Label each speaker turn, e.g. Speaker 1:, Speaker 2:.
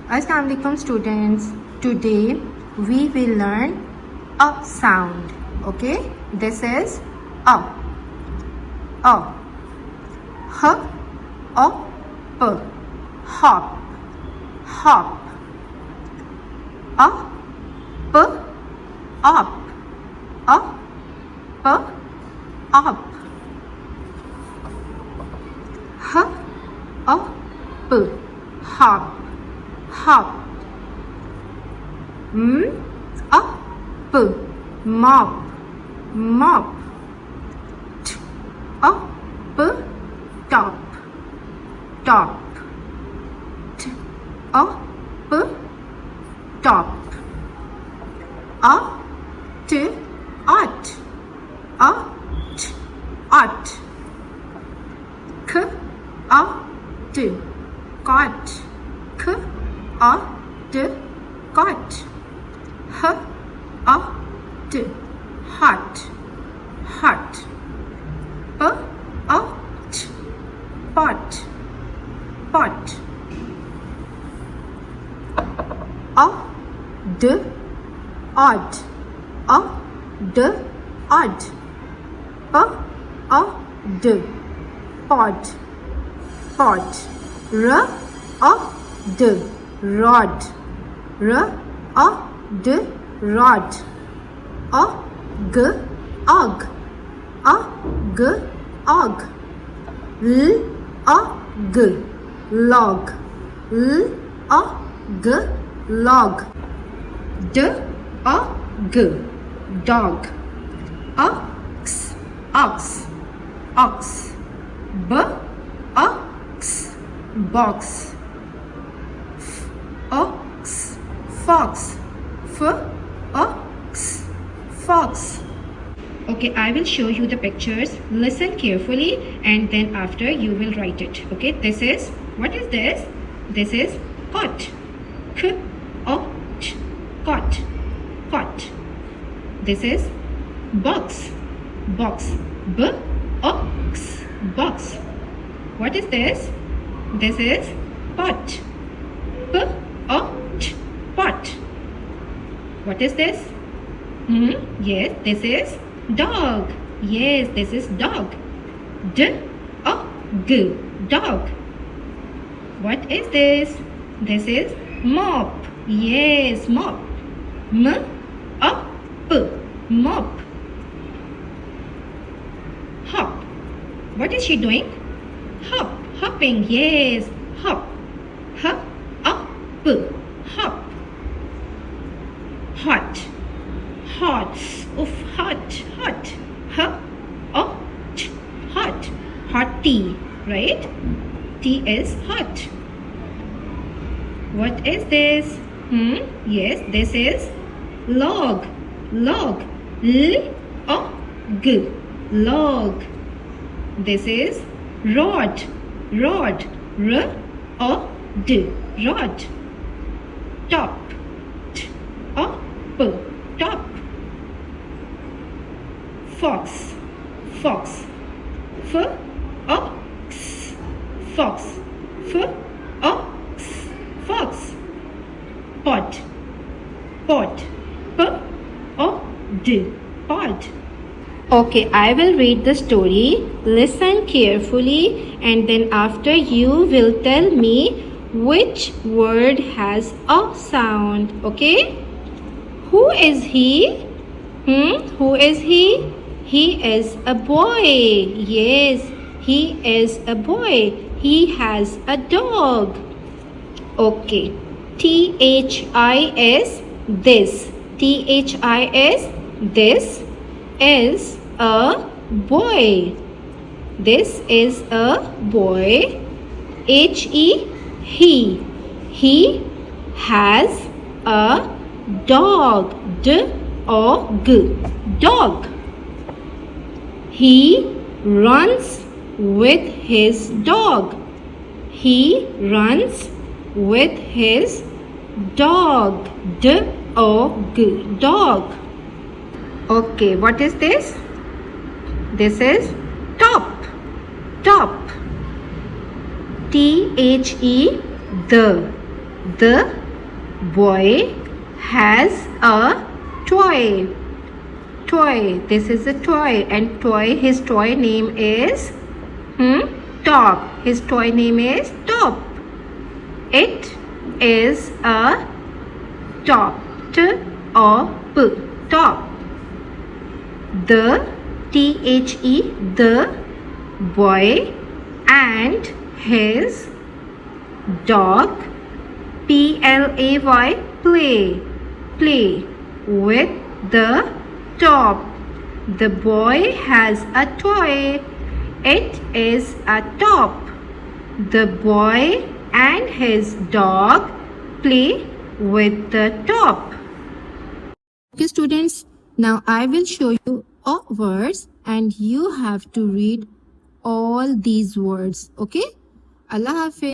Speaker 1: Assalamu alaikum students. Today we will learn a sound. Okay, this is a, h, o, p, hop, hop, a, p, up, a, p, up, h, o, p, hop, hop, m, a, p, mop, mop, t, a, p, top, top, t, a, p, top, a, t, ot, a, t, ot, k, a, t, cot, k, a, t, cot, h, a, t, hot, hot, p, a, t, pot, pot, a, d, odd, a, d, odd, p, a, d, pod, pot, r, a, d, rod, r, a, d, rod, a, g, ug, a, g, ug, l, a, g, log, l, a, g, log, d, a, g, dog, ox, ox, ox, b, a, x, box, f, ox, fox, f, ox, fox. Okay, I will show you the pictures. Listen carefully and then after you will write it. Okay, this is, what is this? This is cot, k, o, t, cot, cot. This is box, box, b, ox, box. What is this? This is pot, p, o, t, pot. What is this? Yes, this is dog. Yes, this is dog. D, o, g, dog. What is this? This is mop. Yes, mop. M, o, p, mop. Hop. What is she doing? Hop, hopping. Yes, hop. H, o, p, hop. Hot, hot. Oof, hot, hot. H, o, t, hot. Hot tea, right? Tea is hot. What is this? Yes, this is log, log. L, o, g, log. This is rod, rod. R, o, d, rod. Top, t, o, p, top. Fox, fox. F, o, x, fox. F, o, x, fox. Pot, pot. P, o, d, pod. Okay, I will read the story. Listen carefully and then after you will tell me which word has a sound. Okay? Who is he? Who is he? He is a boy. Yes, he is a boy. He has a dog. Okay. T-H-I-S, this. T-H-I-S, this is a boy. This is a boy. H-E, he. He has a dog. D-O-G, dog. He runs with his dog. He runs with his dog. D-O-G, dog. Okay, what is this? This is top, top. T-H-E, the Boy has a toy. Toy. This is a toy, and his toy name is top. His toy name is top. It is a top. T-O-P. Top. The T-H-E. The boy and his dog P-L-A-Y. Play. Play with the top. The boy has a toy. It is a top. The boy and his dog play with the top. Okay, students, now I will show you a words and you have to read all these words. Okay? Allah Hafiz.